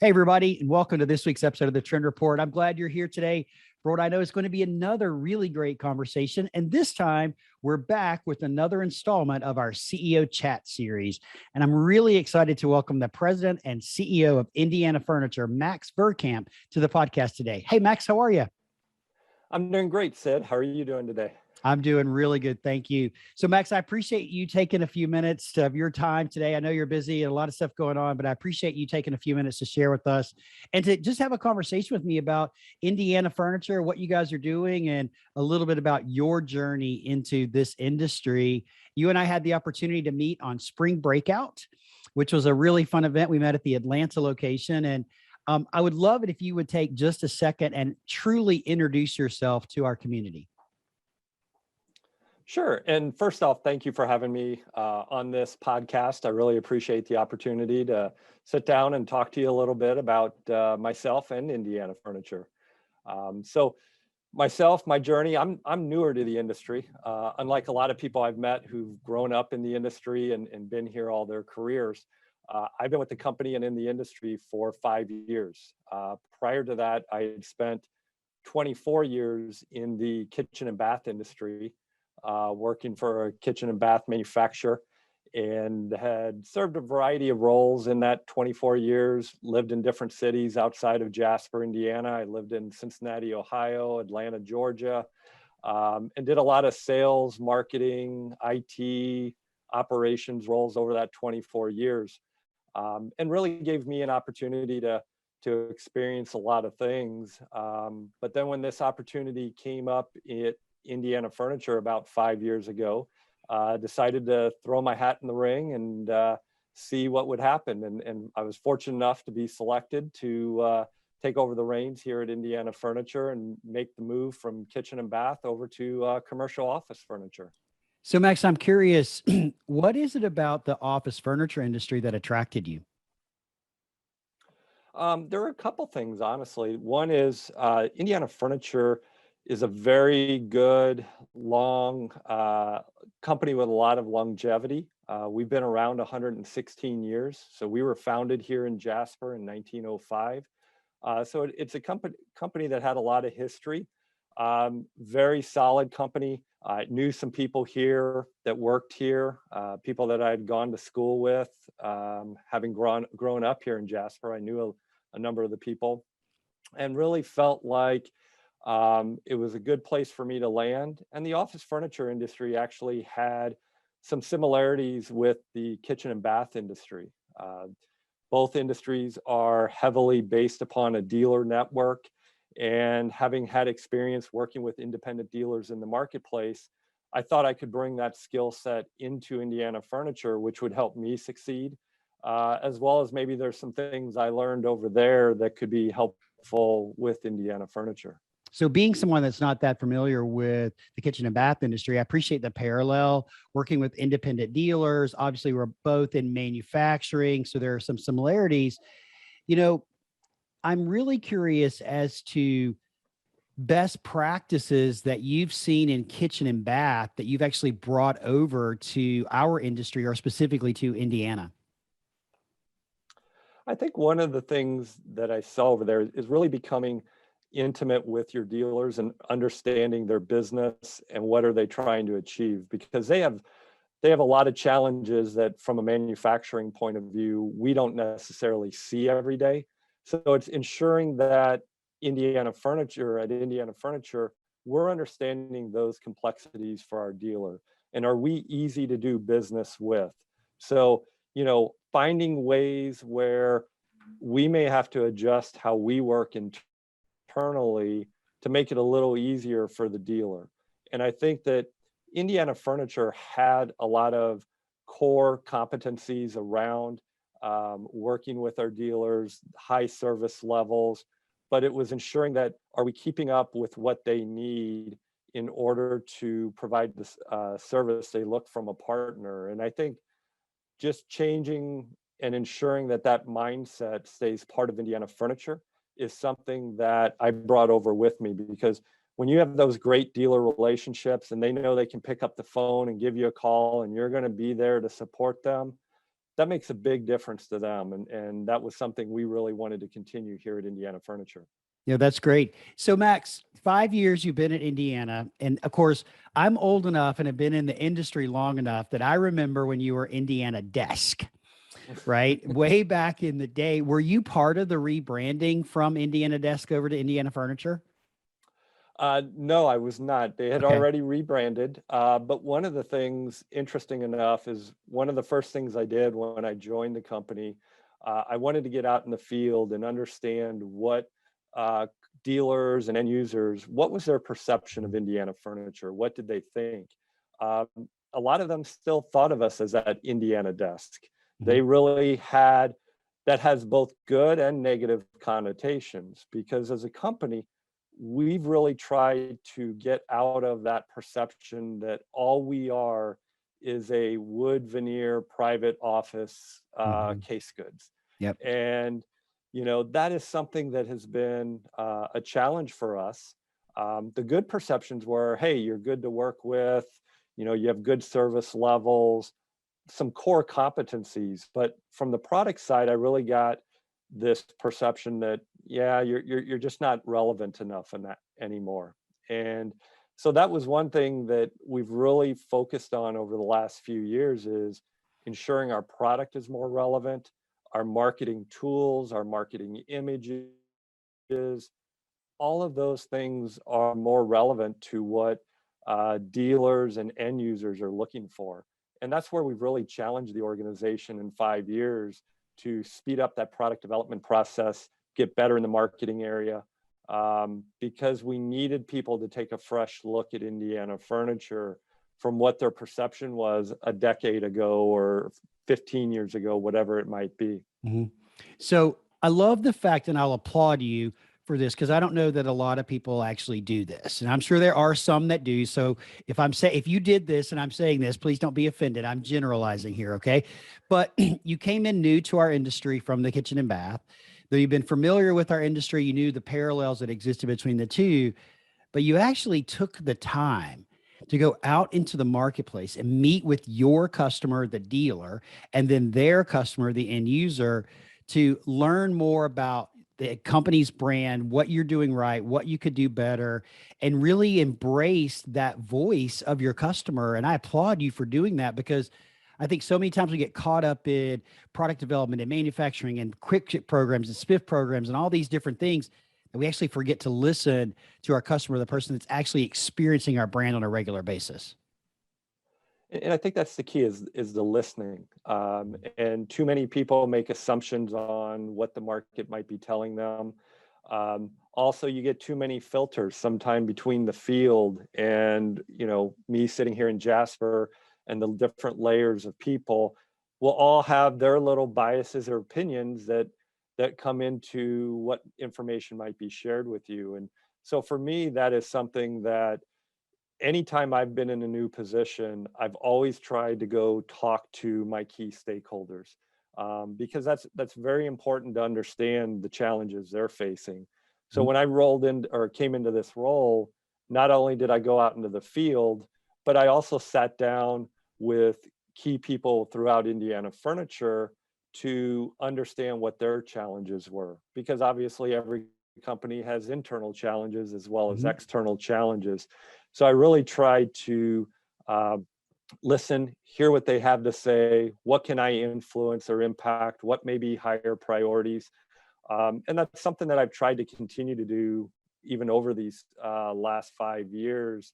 Hey, everybody, and welcome to this week's episode of the Trend Report. I'm glad you're here today for what I know is going to be another really great conversation. And this time, we're back with another installment of our CEO Chat series. And I'm really excited to welcome the president and CEO of Indiana Furniture, Max Verkamp, to the podcast today. Hey, Max, how are you? I'm doing great, Sid. How are you doing today? I'm doing really good. Thank you. So, Max, I appreciate you taking a few minutes of your time today. I know you're busy and a lot of stuff going on, but I appreciate you taking a few minutes to share with us and to just have a conversation with me about Indiana Furniture, what you guys are doing, and a little bit about your journey into this industry. You and I had the opportunity to meet on Spring Breakout, which was a really fun event. We met at the Atlanta location, and I would love it if you would take just a second and truly introduce yourself to our community. Sure. And first off, thank you for having me on this podcast. I really appreciate the opportunity to sit down and talk to you a little bit about myself and Indiana Furniture. So myself, my journey, I'm newer to the industry. Unlike a lot of people I've met who've grown up in the industry and been here all their careers, I've been with the company and in the industry for 5 years. Prior to that, I had spent 24 years in the kitchen and bath industry, working for a kitchen and bath manufacturer, and had served a variety of roles in that 24 years, lived in different cities outside of Jasper, Indiana. I lived in Cincinnati, Ohio, Atlanta, Georgia, and did a lot of sales, marketing, IT, operations roles over that 24 years, and really gave me an opportunity to experience a lot of things. But then when this opportunity came up at Indiana Furniture about 5 years ago, decided to throw my hat in the ring and see what would happen. And I was fortunate enough to be selected to take over the reins here at Indiana Furniture and make the move from kitchen and bath over to commercial office furniture. So, Max, I'm curious, what is it about the office furniture industry that attracted you? There are a couple things, honestly. One is Indiana Furniture is a very good, long company with a lot of longevity. We've been around 116 years. So we were founded here in Jasper in 1905. So it's a company that had a lot of history. Very solid company. I knew some people here that worked here, people that I had gone to school with. Having grown up here in Jasper, I knew a number of the people and really felt like it was a good place for me to land. And the office furniture industry actually had some similarities with the kitchen and bath industry. Both industries are heavily based upon a dealer network. And having had experience working with independent dealers in the marketplace, I thought I could bring that skill set into Indiana Furniture, which would help me succeed, as well as maybe there's some things I learned over there that could be helpful with Indiana Furniture. So being someone that's not that familiar with the kitchen and bath industry, I appreciate the parallel working with independent dealers. Obviously, we're both in manufacturing, so there are some similarities. You know, I'm really curious as to best practices that you've seen in kitchen and bath that you've actually brought over to our industry or specifically to Indiana. I think one of the things that I saw over there is really becoming intimate with your dealers and understanding their business and what are they trying to achieve, because they have a lot of challenges that from a manufacturing point of view we don't necessarily see every day. So it's ensuring that at Indiana Furniture, we're understanding those complexities for our dealer, and are we easy to do business with. So finding ways where we may have to adjust how we work internally to make it a little easier for the dealer. And I think that Indiana Furniture had a lot of core competencies around working with our dealers, high service levels, but it was ensuring that are we keeping up with what they need in order to provide this service they look from a partner. And I think just changing and ensuring that that mindset stays part of Indiana Furniture is something that I brought over with me, because when you have those great dealer relationships and they know they can pick up the phone and give you a call and you're going to be there to support them, that makes a big difference to them. And that was something we really wanted to continue here at Indiana Furniture. Yeah, that's great. So Max, 5 years you've been at Indiana. And of course, I'm old enough and have been in the industry long enough that I remember when you were Indiana Desk, right? Way back in the day. Were you part of the rebranding from Indiana Desk over to Indiana Furniture? No, I was not. They had Okay. already rebranded. But one of the things, interesting enough, is one of the first things I did when I joined the company, I wanted to get out in the field and understand what uh, dealers and end users, what was their perception of Indiana Furniture? What did they think? Um, a lot of them still thought of us as that Indiana Desk. Mhm. They really had, that has both good and negative connotations, because as a company, we've really tried to get out of that perception that all we are is a wood veneer private office Mhm. case goods. Yep. And, that is something that has been a challenge for us. The good perceptions were, hey, you're good to work with, you have good service levels, some core competencies. But from the product side, I really got this perception that, yeah, you're just not relevant enough in that anymore. And so that was one thing that we've really focused on over the last few years, is ensuring our product is more relevant, our marketing tools, our marketing images, all of those things are more relevant to what dealers and end users are looking for. And that's where we've really challenged the organization in 5 years to speed up that product development process, get better in the marketing area, because we needed people to take a fresh look at Indiana Furniture from what their perception was a decade ago or 15 years ago, whatever it might be. Mhm. So I love the fact, and I'll applaud you for this because I don't know that a lot of people actually do this, and I'm sure there are some that do. So if you did this, and I'm saying this, please don't be offended. I'm generalizing here, okay? But you came in new to our industry from the kitchen and bath. Though you've been familiar with our industry, you knew the parallels that existed between the two, but you actually took the time to go out into the marketplace and meet with your customer, the dealer, and then their customer, the end user, to learn more about the company's brand, what you're doing right, what you could do better, and really embrace that voice of your customer. And I applaud you for doing that, because I think so many times we get caught up in product development and manufacturing and quick ship programs and spiff programs and all these different things, and we actually forget to listen to our customer, the person that's actually experiencing our brand on a regular basis. And I think that's the key, is the listening. And too many people make assumptions on what the market might be telling them. Also, you get too many filters sometime between the field and, me sitting here in Jasper, and the different layers of people will all have their little biases or opinions that come into what information might be shared with you. And so for me, that is something that anytime I've been in a new position, I've always tried to go talk to my key stakeholders, because that's very important to understand the challenges they're facing. So Mhm. when I rolled in or came into this role, not only did I go out into the field, but I also sat down with key people throughout Indiana Furniture to understand what their challenges were, because obviously every company has internal challenges as well as Mhm. external challenges. So I really tried to uh, listen, hear what they have to say, what can I influence or impact, what may be higher priorities. And that's something that I've tried to continue to do even over these last 5 years.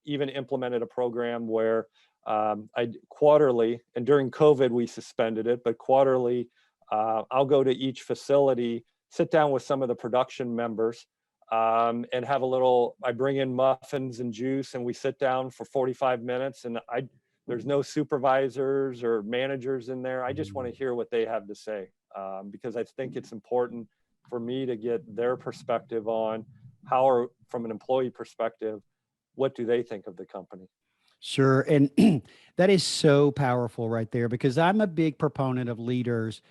Even implemented a program where I quarterly, and during COVID we suspended it, but quarterly, I'll go to each facility, sit down with some of the production members, and have a little, I bring in muffins and juice, and we sit down for 45 minutes, and there's no supervisors or managers in there. I just want to hear what they have to say, because I think it's important for me to get their perspective on how, or from an employee perspective, what do they think of the company? Sure. And that is so powerful right there, because I'm a big proponent of leaders,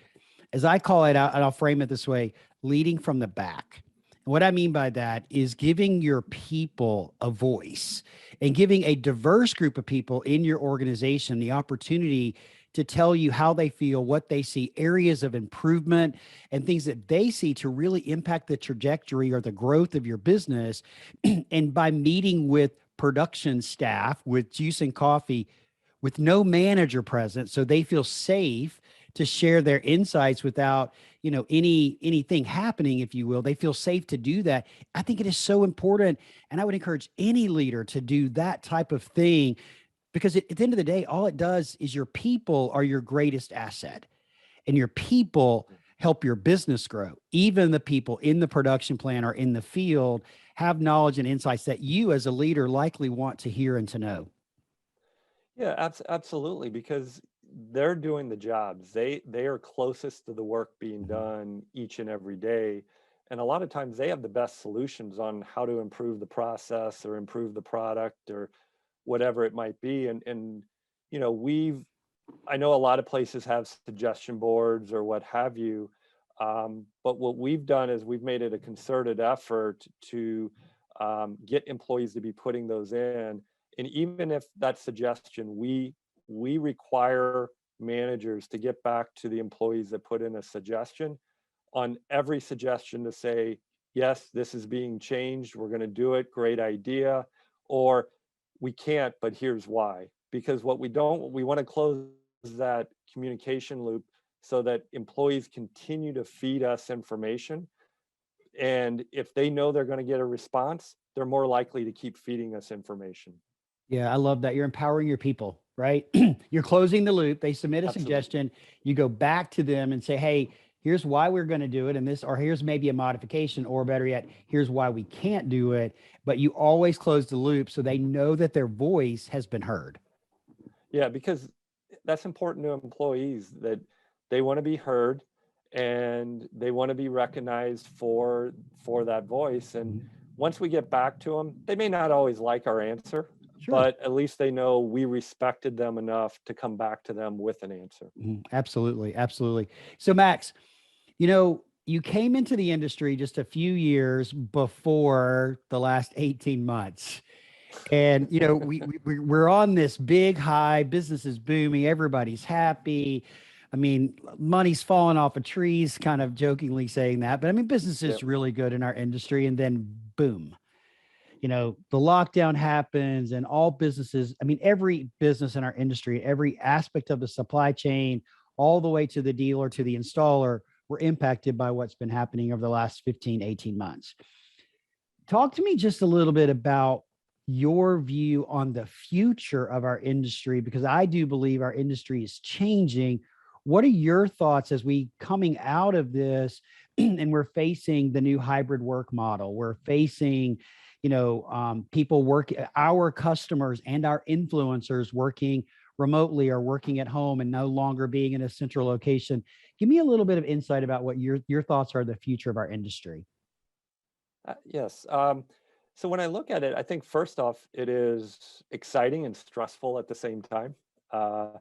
as I call it out, and I'll frame it this way: leading from the back. And what I mean by that is giving your people a voice and giving a diverse group of people in your organization the opportunity to tell you how they feel, what they see, areas of improvement, and things that they see to really impact the trajectory or the growth of your business. And by meeting with production staff with juice and coffee, with no manager present, so they feel safe to share their insights without, anything happening, if you will. They feel safe to do that. I think it is so important, and I would encourage any leader to do that type of thing, because at the end of the day, all it does is your people are your greatest asset, and your people help your business grow. Even the people in the production plant or in the field have knowledge and insights that you as a leader likely want to hear and to know. Yeah, absolutely, because they're doing the jobs. They are closest to the work being Mhm. done each and every day. And a lot of times they have the best solutions on how to improve the process or improve the product or whatever it might be. And you know, I know a lot of places have suggestion boards or what have you. But what we've done is we've made it a concerted effort to get employees to be putting those in. And even if that suggestion, we require managers to get back to the employees that put in a suggestion on every suggestion to say, yes, this is being changed. We're going to do it. Great idea. Or we can't, but here's why. Because what we want to close that communication loop so that employees continue to feed us information. And if they know they're going to get a response, they're more likely to keep feeding us information. Yeah, I love that. You're empowering your people, right? You're closing the loop. They submit a Absolutely. suggestion. You go back to them and say, hey, here's why we're going to do it. And this, or here's maybe a modification, or better yet, here's why we can't do it. But you always close the loop so they know that their voice has been heard. Yeah, because that's important to employees that they want to be heard and they want to be recognized for that voice. And Mhm. once we get back to them, they may not always like our answer, Sure. but at least they know we respected them enough to come back to them with an answer. Mhm. Absolutely. Absolutely. So, Max, you came into the industry just a few years before the last 18 months. And we're on this big high, business is booming, everybody's happy. I mean, money's falling off of trees, kind of jokingly saying that, but I mean, business Yep. is really good in our industry. And then boom, the lockdown happens, and all businesses, I mean, every business in our industry, every aspect of the supply chain, all the way to the dealer, to the installer, were impacted by what's been happening over the last 15, 18 months. Talk to me just a little bit about your view on the future of our industry, because I do believe our industry is changing. What are your thoughts as we coming out of this and we're facing the new hybrid work model? We're facing, people work, our customers and our influencers working remotely or working at home and no longer being in a central location. Give me a little bit of insight about what your thoughts are the future of our industry. Yes. So when I look at it, I think first off, it is exciting and stressful at the same time. Uh,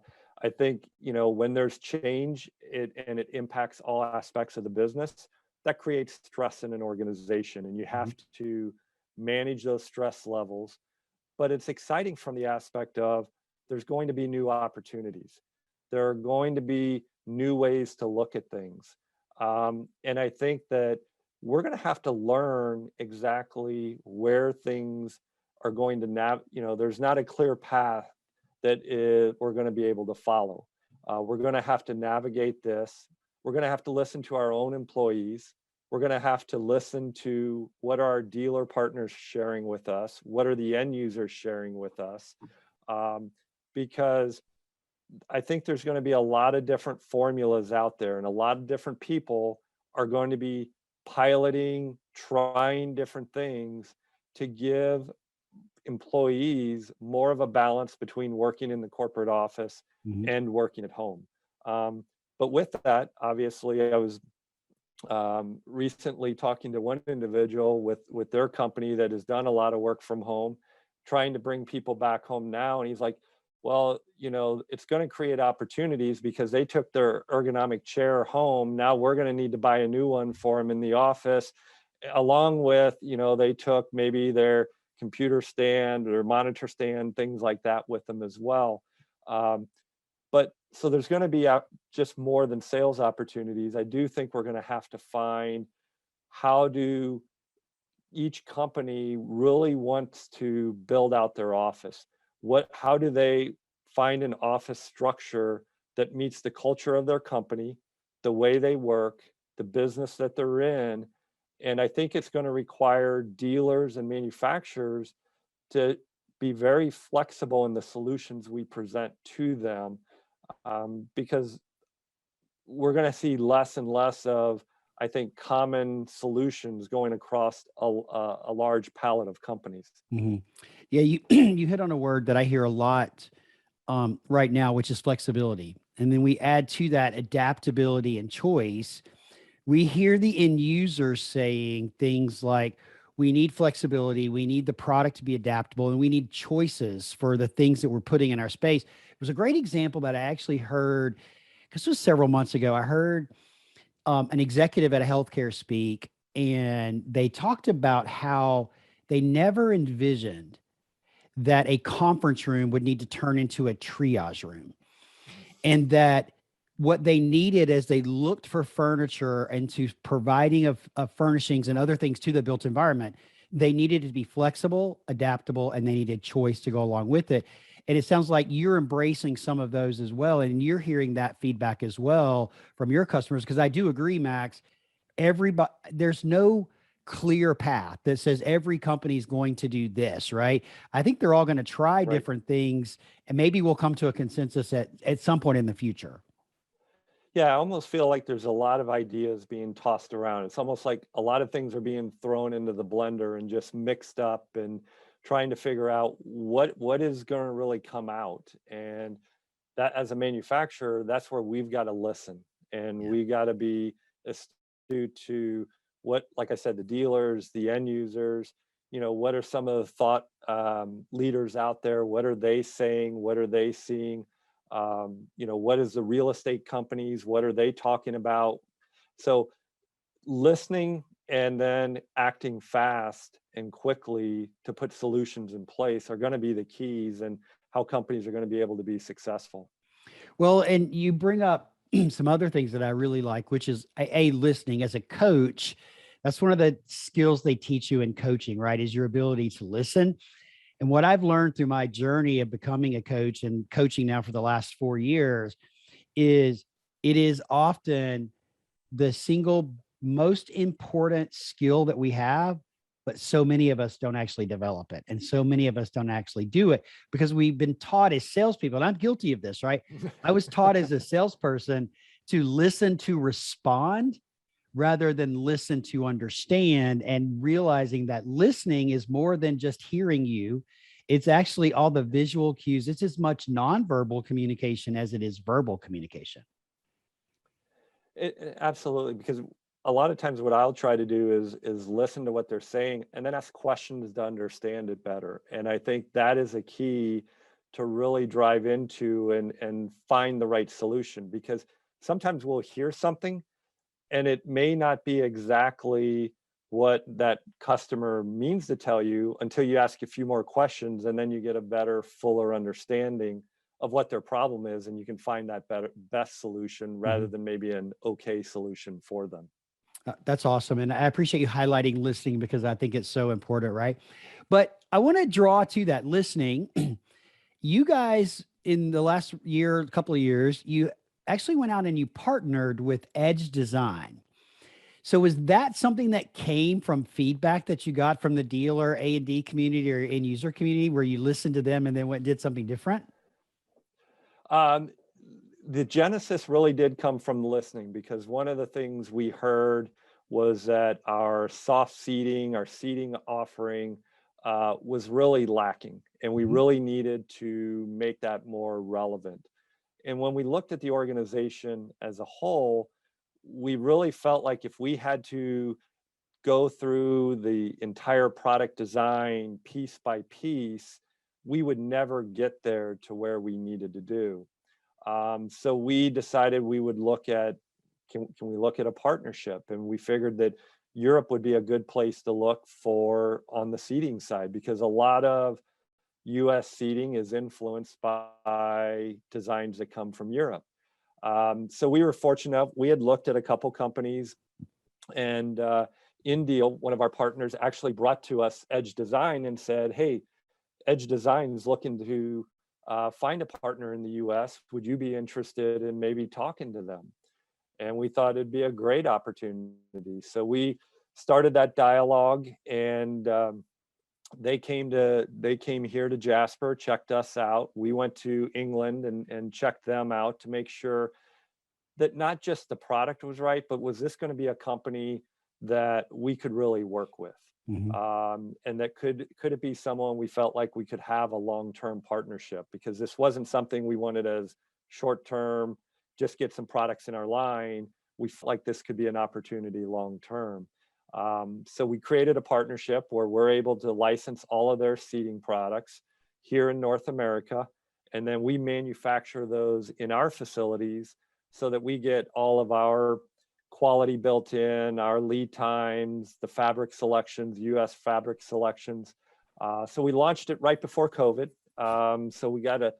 I think, when there's change and it impacts all aspects of the business, that creates stress in an organization, and you Mhm. have to manage those stress levels. But it's exciting from the aspect of there's going to be new opportunities. There are going to be new ways to look at things. And I think that we're going to have to learn exactly where things are going to there's not a clear path we're going to be able to follow. We're going to have to navigate this. We're going to have to listen to our own employees. We're going to have to listen to what are our dealer partners sharing with us, what are the end users sharing with us, um, because I think there's going to be a lot of different formulas out there, and a lot of different people are going to be piloting, trying different things to give employees more of a balance between working in the corporate office Mhm. and working at home. But with that, obviously, I was recently talking to one individual with their company that has done a lot of work from home, trying to bring people back home now, and he's like, well, it's going to create opportunities because they took their ergonomic chair home. Now we're going to need to buy a new one for them in the office, along with, they took maybe their computer stand or monitor stand, things like that with them as well. um, but so there's going to be just more than sales opportunities. I do think we're going to have to find how do each company really wants to build out their office. How do they find an office structure that meets the culture of their company, the way they work, the business that they're in? And I think it's going to require dealers and manufacturers to be very flexible in the solutions we present to them, because we're going to see less and less of, I think, common solutions going across a large palette of companies. Mhm. Yeah, you you hit on a word that I hear a lot right now, which is flexibility. And then we add to that adaptability and choice. We hear the end user saying things like, we need flexibility, we need the product to be adaptable, and we need choices for the things that we're putting in our space. It was a great example that I actually heard, because this was several months ago. I heard an executive at a healthcare speak, and they talked about how they never envisioned that a conference room would need to turn into a triage room, and that what they needed as they looked for furniture and to providing of furnishings and other things to the built environment, they needed to be flexible, adaptable, and they needed choice to go along with it. And it sounds like you're embracing some of those as well, and you're hearing that feedback as well from your customers. Because I do agree, Max, everybody, there's no clear path that says every company is going to do this, right? I think they're all going to try Right. different things, and maybe we'll come to a consensus at some point in the future. Yeah, I almost feel like there's a lot of ideas being tossed around. It's almost like a lot of things are being thrown into the blender and just mixed up, and trying to figure out what is going to really come out. And that, as a manufacturer, that's where we've got to listen, and Yeah. we got to be astute to what, like I said, the dealers, the end users, what are some of the thought leaders out there? What are they saying? What are they seeing? What is the real estate companies? What are they talking about? So listening and then acting fast and quickly to put solutions in place are going to be the keys, and how companies are going to be able to be successful. Well, and you bring up some other things that I really like, which is listening as a coach. That's one of the skills they teach you in coaching, right? Is your ability to listen. And what I've learned through my journey of becoming a coach and coaching now for the last 4 years is it is often the single most important skill that we have, but so many of us don't actually develop it. And so many of us don't actually do it because we've been taught as salespeople. And I'm guilty of this, right? I was taught as a salesperson to listen to respond rather than listen to understand, and realizing that listening is more than just hearing you. It's actually all the visual cues. It's as much nonverbal communication as it is verbal communication. Absolutely, because a lot of times what I'll try to do is listen to what they're saying and then ask questions to understand it better. And I think that is a key to really drive into and find the right solution, because sometimes we'll hear something and it may not be exactly what that customer means to tell you until you ask a few more questions, and then you get a better, fuller understanding of what their problem is, and you can find that best solution rather Mhm. than maybe an okay solution for them. That's awesome. And I appreciate you highlighting listening because I think it's so important, right? But I want to draw to that listening. You guys, in the last year, couple of years, you actually went out and you partnered with Edge Design. So is that something that came from feedback that you got from the dealer A&D community or end user community, where you listened to them and then went and did something different? Um, the genesis really did come from listening, because one of the things we heard was that our soft seating, our seating offering, was really lacking, and we Mhm. really needed to make that more relevant. And when we looked at the organization as a whole, we really felt like if we had to go through the entire product design piece by piece, we would never get there to where we needed to do. So we decided we would look at, can we look at a partnership? And we figured that Europe would be a good place to look for on the seating side, because a lot of US seating is influenced by designs that come from Europe. So we were fortunate. We had looked at a couple companies, and INDEAL, one of our partners, actually brought to us Edge Design and said, hey, Edge Design is looking to find a partner in the US. Would you be interested in maybe talking to them? And we thought it'd be a great opportunity. So we started that dialogue, and they came here to Jasper, checked us out. We went to England and checked them out to make sure that not just the product was right, but was this going to be a company that we could really work with? And that could it be someone we felt like we could have a long-term partnership, because this wasn't something we wanted as short-term, just get some products in our line. We felt like this could be an opportunity long-term. So we created a partnership where we're able to license all of their seating products here in North America, and then we manufacture those in our facilities so that we get all of our quality built in, our lead times, the fabric selections, US fabric selections. So we launched it right before COVID. So we got a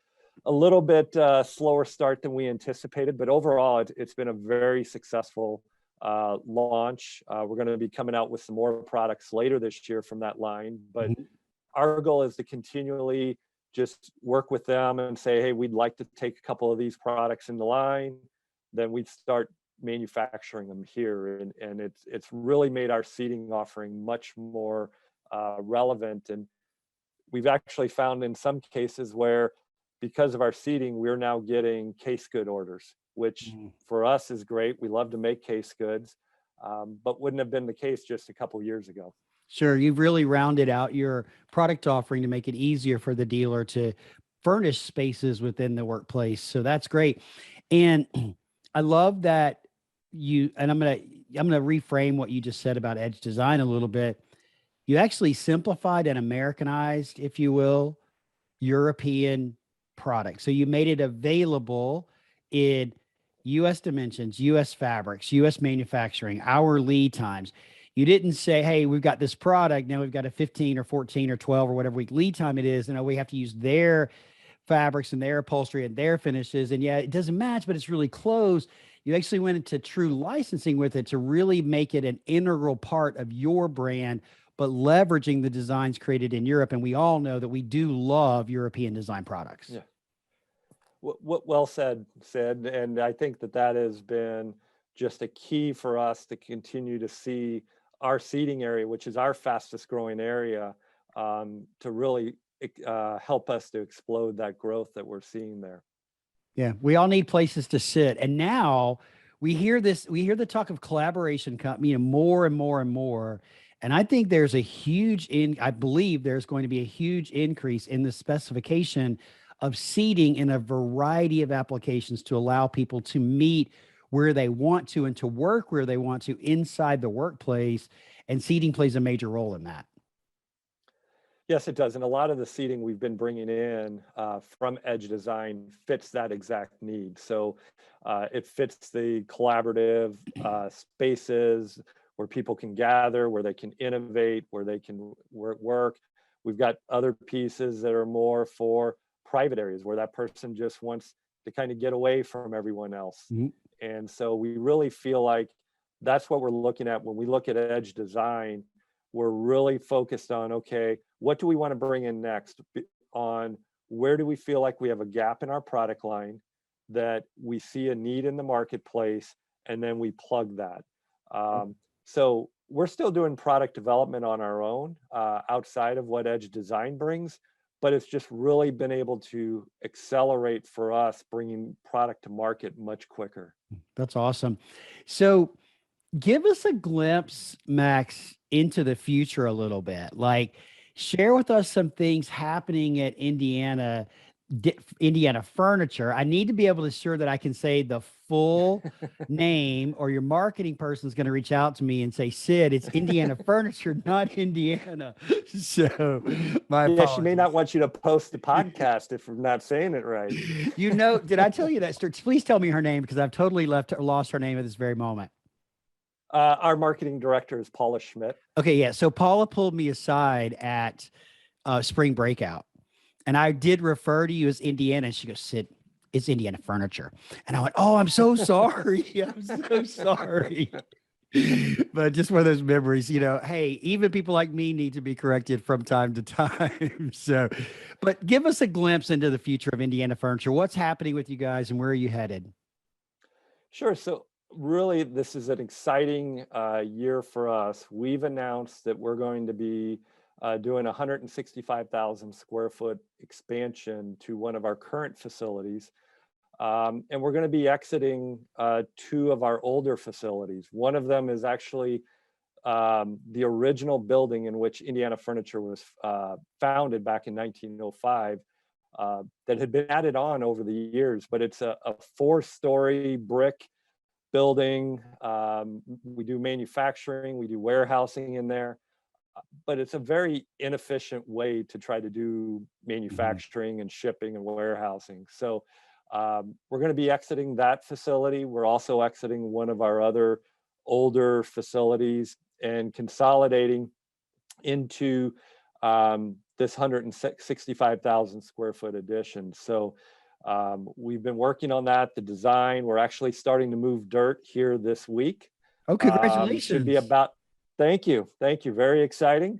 little bit slower start than we anticipated, but overall it's been a very successful launch. We're going to be coming out with some more products later this year from that line, but our goal is to continually just work with them and say, hey, we'd like to take a couple of these products in the line. Then we'd start manufacturing them here, and it's really made our seating offering much more relevant. And we've actually found in some cases where, because of our seating, we're now getting case good orders, which for us is great. We love to make case goods, but wouldn't have been the case just a couple years ago. Sure. You've really rounded out your product offering to make it easier for the dealer to furnish spaces within the workplace. So that's great. And I love that I'm going to reframe what you just said about Edge Design a little bit. You actually simplified and Americanized, if you will, European product. So you made it available in US dimensions, US fabrics, US manufacturing, our lead times. You didn't say, hey, we've got this product, now we've got a 15 or 14 or 12 or whatever week lead time it is, and we have to use their fabrics and their upholstery and their finishes. And yeah, it doesn't match, but it's really close. You actually went into true licensing with it to really make it an integral part of your brand, but leveraging the designs created in Europe. And we all know that we do love European design products. Yeah. Well said, Sid. And I think that has been just a key for us to continue to see our seating area, which is our fastest growing area, to really help us to explode that growth that we're seeing there. Yeah, we all need places to sit. And now we hear the talk of collaboration company, more and more and more. And I think there's I believe there's going to be a huge increase in the specification of seating in a variety of applications to allow people to meet where they want to and to work where they want to inside the workplace. And seating plays a major role in that. Yes, it does. And a lot of the seating we've been bringing in from Edge Design fits that exact need. So it fits the collaborative spaces where people can gather, where they can innovate, where they can work. We've got other pieces that are more for private areas where that person just wants to kind of get away from everyone else. And so we really feel like that's what we're looking at when we look at Edge Design. We're really focused on, okay, what do we want to bring in next? On where do we feel like we have a gap in our product line, that we see a need in the marketplace, and then we plug that. So we're still doing product development on our own outside of what Edge Design brings, but it's just really been able to accelerate for us, bringing product to market much quicker. That's awesome. So give us a glimpse, Max, into the future a little bit. Like, share with us some things happening at Indiana Furniture. I need to be able to ensure that I can say the full name, or your marketing person is going to reach out to me and say, Sid, it's Indiana Furniture, not Indiana. So my apologies. She may not want you to post the podcast if I'm not saying it right. Did I tell you that? Please tell me her name, because I've totally lost her name at this very moment. Our marketing director is Paula Schmidt. Okay, yeah. So Paula pulled me aside at Spring Breakout, And I did refer to you as Indiana. And she goes, Sid, it's Indiana Furniture. And I went, oh, I'm so sorry. I'm so sorry. But just one of those memories, hey, even people like me need to be corrected from time to time. So, but give us a glimpse into the future of Indiana Furniture. What's happening with you guys and where are you headed? Sure. So really, this is an exciting year for us. We've announced that we're going to be doing a 165,000 square foot expansion to one of our current facilities. And we're going to be exiting two of our older facilities. One of them is actually the original building in which Indiana Furniture was founded back in 1905. That had been added on over the years, but it's a 4-story brick building. We do manufacturing, we do warehousing in there, but it's a very inefficient way to try to do manufacturing and shipping and warehousing. So we're going to be exiting that facility. We're also exiting one of our other older facilities and consolidating into this 165,000 square foot addition. So we've been working on that, the design. We're actually starting to move dirt here this week. Oh, congratulations. Should be about, thank you. Very exciting.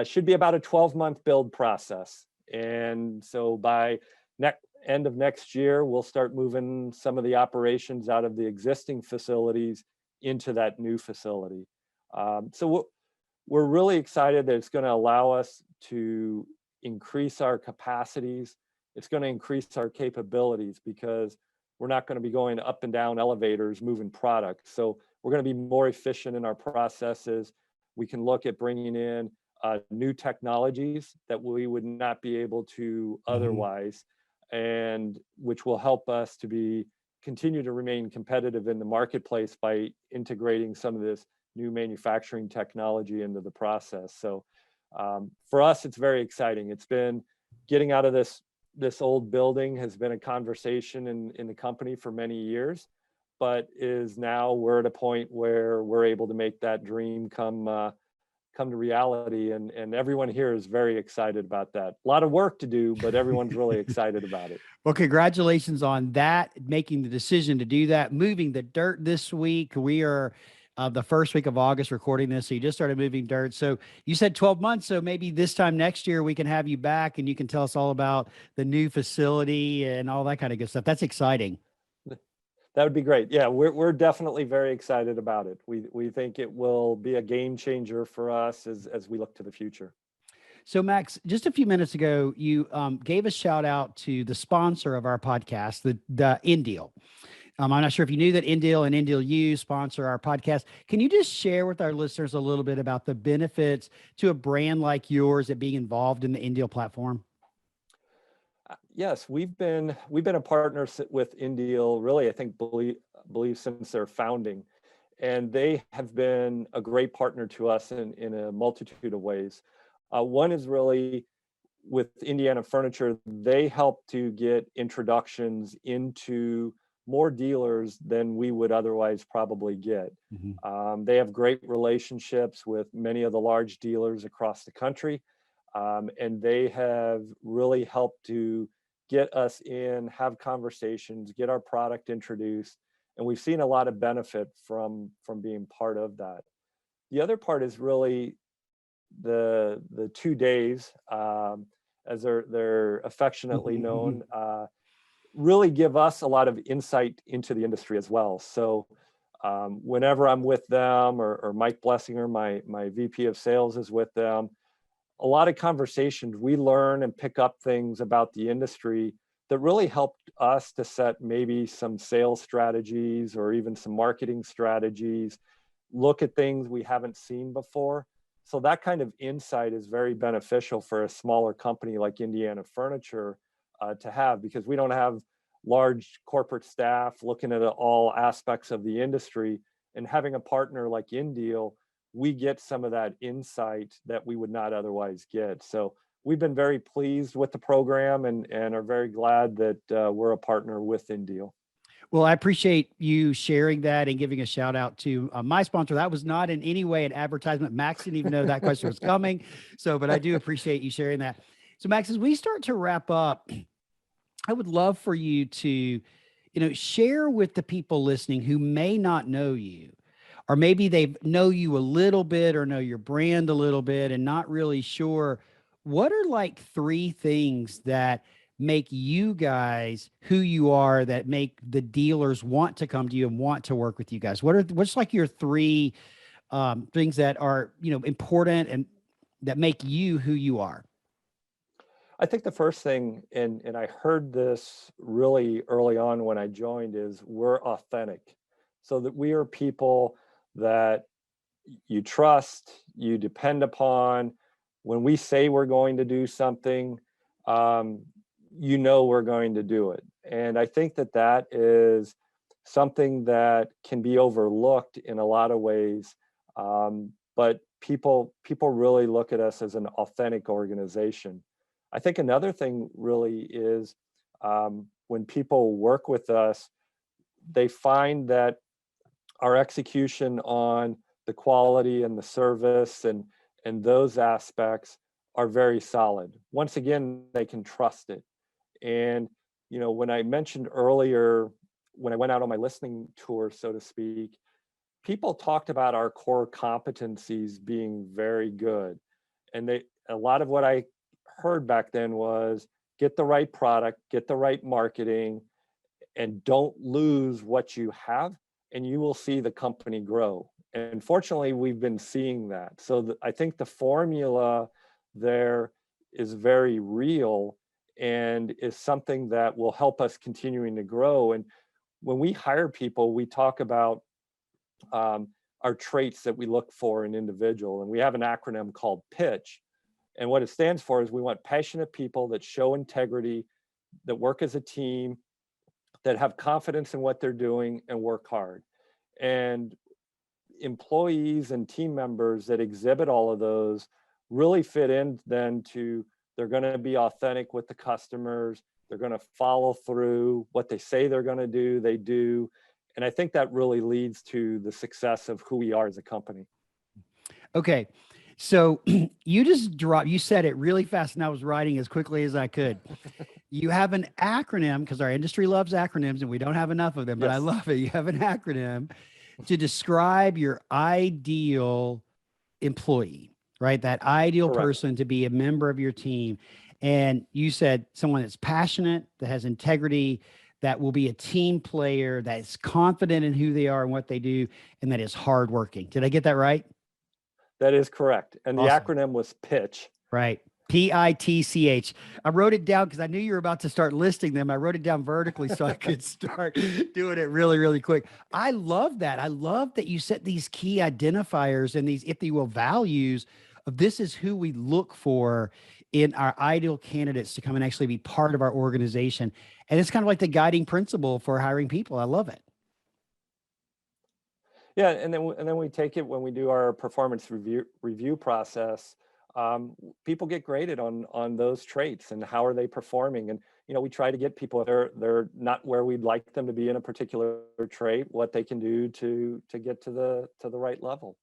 Should be about a 12-month build process. And so by end of next year, we'll start moving some of the operations out of the existing facilities into that new facility. So we're really excited that it's going to allow us to increase our capacities. It's going to increase our capabilities because we're not going to be going up and down elevators moving product. So we're going to be more efficient in our processes. We can look at bringing in new technologies that we would not be able to otherwise, and which will help us to continue to remain competitive in the marketplace by integrating some of this new manufacturing technology into the process. So for us, it's very exciting. It's been getting out of this old building has been a conversation in the company for many years, but we're at a point where we're able to make that dream come to reality, and everyone here is very excited about that. A lot of work to do, but everyone's really excited about it. Well, congratulations on that, making the decision to do that, moving the dirt this week. We are the first week of August recording this, so you just started moving dirt. So you said 12 months, so maybe this time next year we can have you back and you can tell us all about the new facility and all that kind of good stuff. That's exciting. That would be great. Yeah, we're definitely very excited about it. We think it will be a game changer for us as we look to the future. So Max, just a few minutes ago, you gave a shout out to the sponsor of our podcast, the INDEAL. I'm not sure if you knew that INDEAL and INDEAL U sponsor our podcast. Can you just share with our listeners a little bit about the benefits to a brand like yours at being involved in the INDEAL platform? Yes, we've been a partner with INDEAL, really, I think, believe since their founding. And they have been a great partner to us in a multitude of ways. One is really with Indiana Furniture, they help to get introductions into more dealers than we would otherwise probably get. They have great relationships with many of the large dealers across the country. And they have really helped to get us in, have conversations, get our product introduced. And we've seen a lot of benefit from being part of that. The other part is really the 2 days, as they're affectionately known, really give us a lot of insight into the industry as well. So whenever I'm with them or Mike Blessinger, my VP of sales is with them, a lot of conversations, we learn and pick up things about the industry that really helped us to set maybe some sales strategies or even some marketing strategies, look at things we haven't seen before. So that kind of insight is very beneficial for a smaller company like Indiana Furniture to have, because we don't have large corporate staff looking at all aspects of the industry. And having a partner like INDEAL, we get some of that insight that we would not otherwise get. So we've been very pleased with the program and are very glad that we're a partner with INDEAL. Well, I appreciate you sharing that and giving a shout out to my sponsor. That was not in any way an advertisement. Max didn't even know that question was coming. So, but I do appreciate you sharing that. So Max, as we start to wrap up, I would love for you to, share with the people listening who may not know you, or maybe they know you a little bit or know your brand a little bit and not really sure. What are like three things that make you guys who you are, that make the dealers want to come to you and want to work with you guys? What's like your three things that are, important and that make you who you are? I think the first thing, and I heard this really early on when I joined, is we're authentic. So that we are people that you trust, you depend upon. When we say we're going to do something, um, we're going to do it. And I think that that is something that can be overlooked in a lot of ways. But people really look at us as an authentic organization. I think another thing really is, when people work with us, they find that our execution on the quality and the service and those aspects are very solid. Once again, they can trust it. And when I mentioned earlier, when I went out on my listening tour, so to speak, people talked about our core competencies being very good. And a lot of what I heard back then was, get the right product, get the right marketing, and don't lose what you have, and you will see the company grow. And fortunately, we've been seeing that. So I think the formula there is very real and is something that will help us continuing to grow. And when we hire people, we talk about our traits that we look for in individual, and we have an acronym called PITCH. And what it stands for is, we want passionate people that show integrity, that work as a team, that have confidence in what they're doing and work hard. And employees and team members that exhibit all of those really fit in then to, they're going to be authentic with the customers, they're going to follow through what they say they're going to do, they do. And I think that really leads to the success of who we are as a company. Okay. So you said it really fast, and I was writing as quickly as I could. You have an acronym, because our industry loves acronyms and we don't have enough of them, but I Yes, love it. You have an acronym to describe your ideal employee, right? That ideal correct. person to be a member of your team. And you said someone that's passionate, that has integrity, that will be a team player, that is confident in who they are and what they do, and that is hardworking. Did I get that right? That is correct. And the Awesome. acronym was PITCH. Right. PITCH. I wrote it down because I knew you were about to start listing them. I wrote it down vertically so I could start doing it really, really quick. I love that. I love that you set these key identifiers and these, if you will, values of, this is who we look for in our ideal candidates to come and actually be part of our organization. And it's kind of like the guiding principle for hiring people. I love it. Yeah, and then we take it when we do our performance review process. People get graded on those traits and how are they performing. And we try to get people, if they're not where we'd like them to be in a particular trait, what they can do to get to the right level.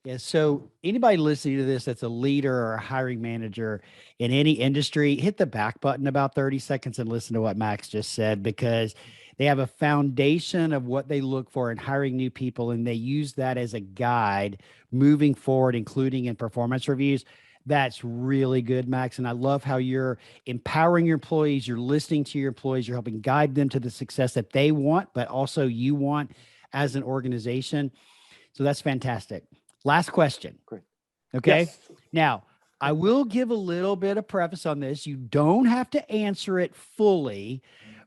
Yeah. So anybody listening to this that's a leader or a hiring manager in any industry, hit the back button about 30 seconds and listen to what Max just said, because they have a foundation of what they look for in hiring new people, and they use that as a guide moving forward, including in performance reviews. That's really good, Max. And I love how you're empowering your employees, you're listening to your employees, you're helping guide them to the success that they want, but also you want as an organization. So that's fantastic. Last question. Great. Okay. Yes. Now, I will give a little bit of preface on this. You don't have to answer it fully,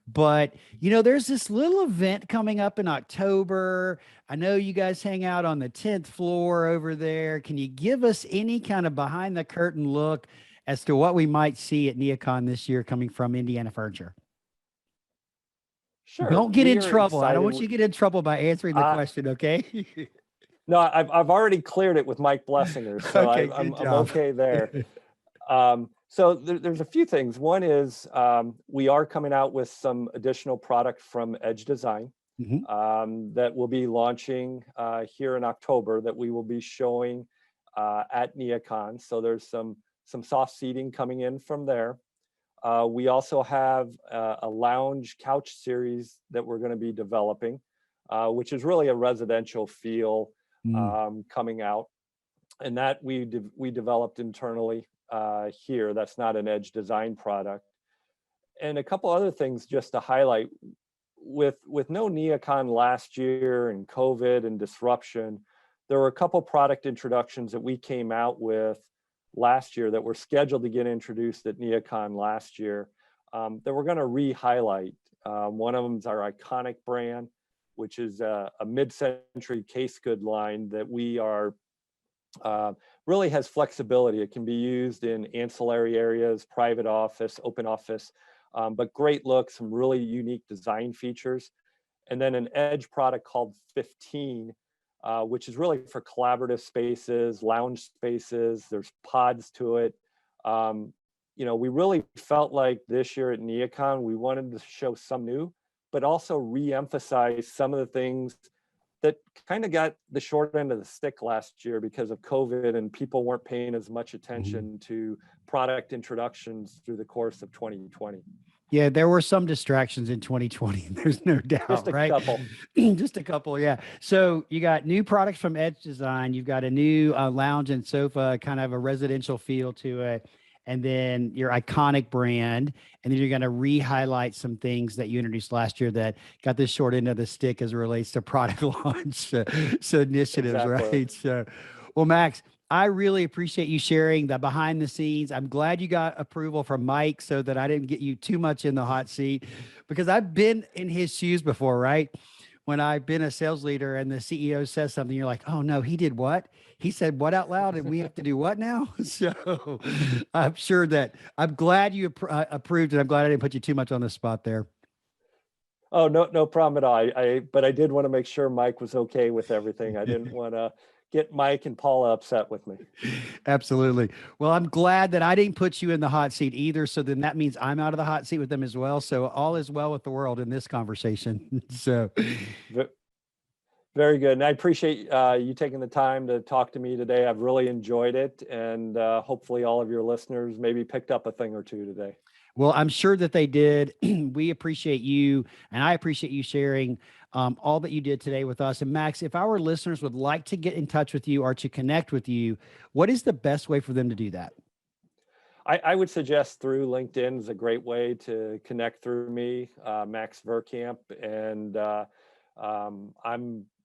but there's this little event coming up in October. I know you guys hang out on the 10th floor over there. Can you give us any kind of behind the curtain look as to what we might see at NeoCon this year coming from Indiana Furniture? Sure. Don't get We in are trouble. I don't excited. want you to get in trouble by answering the question. Okay. No, I've already cleared it with Mike Blessinger, so Okay. I'm Good job. okay there. So there's a few things. One is, we are coming out with some additional product from Edge Design Mhm. that will be launching here in October, that we will be showing at NeoCon. So there's some some soft seating coming in from there. We also have a lounge couch series that we're going to be developing, which is really a residential feel coming out. And that we developed internally here. That's not an Edge design product. And a couple other things just to highlight. With no NeoCon last year and COVID and disruption, there were a couple product introductions that we came out with last year that were scheduled to get introduced at NeoCon last year that we're going to re-highlight. One of them is our iconic brand, which is a mid-century case good line that we are really has flexibility. It can be used in ancillary areas, private office, open office, but great look, some really unique design features. And then an Edge product called 15, which is really for collaborative spaces, lounge spaces. There's pods to it. You know, we really felt like this year at NeoCon, we wanted to show some new, but also re-emphasize some of the things that kind of got the short end of the stick last year because of COVID and people weren't paying as much attention to product introductions through the course of 2020. Yeah, there were some distractions in 2020. There's no doubt, Just a right? couple. Just a couple, yeah. So you got new products from Edge Design. You've got a new lounge and sofa, kind of a residential feel to it. And then your iconic brand. And then you're going to re-highlight some things that you introduced last year that got this short end of the stick as it relates to product launch so initiatives, Exactly. right? So, well, Max, I really appreciate you sharing the behind the scenes. I'm glad you got approval from Mike so that I didn't get you too much in the hot seat because I've been in his shoes before, right? When I've been a sales leader and the CEO says something, you're like, oh no, he did what? He said what out loud and we have to do what now? So I'm sure that I'm glad you approved and I'm glad I didn't put you too much on the spot there. Oh, no problem at all. But I did want to make sure Mike was okay with everything. I didn't want to get Mike and Paula upset with me. Absolutely. Well, I'm glad that I didn't put you in the hot seat either. So then that means I'm out of the hot seat with them as well. So all is well with the world in this conversation. So very good. And I appreciate you taking the time to talk to me today. I've really enjoyed it. And hopefully all of your listeners maybe picked up a thing or two today. Well, I'm sure that they did. We appreciate you, and I appreciate you sharing all that you did today with us. And Max, if our listeners would like to get in touch with you or to connect with you, what is the best way for them to do that? I would suggest through LinkedIn is a great way to connect through me, Max Verkamp, and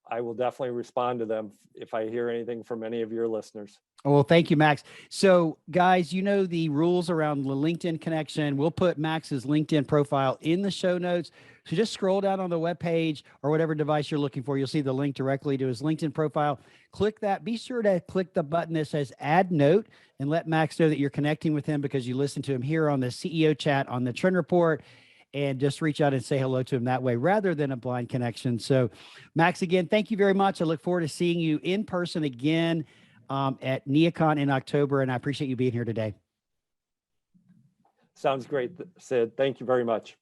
I will definitely respond to them if I hear anything from any of your listeners. Well, thank you, Max. So guys, you know the rules around the LinkedIn connection. We'll put Max's LinkedIn profile in the show notes. So just scroll down on the webpage or whatever device you're looking for. You'll see the link directly to his LinkedIn profile. Click that. Be sure to click the button that says add note and let Max know that you're connecting with him because you listen to him here on the CEO chat on the Trend Report. And just reach out and say hello to him that way rather than a blind connection. So Max, again, thank you very much. I look forward to seeing you in person again at NeoCon in October. And I appreciate you being here today. Sounds great, Sid. Thank you very much.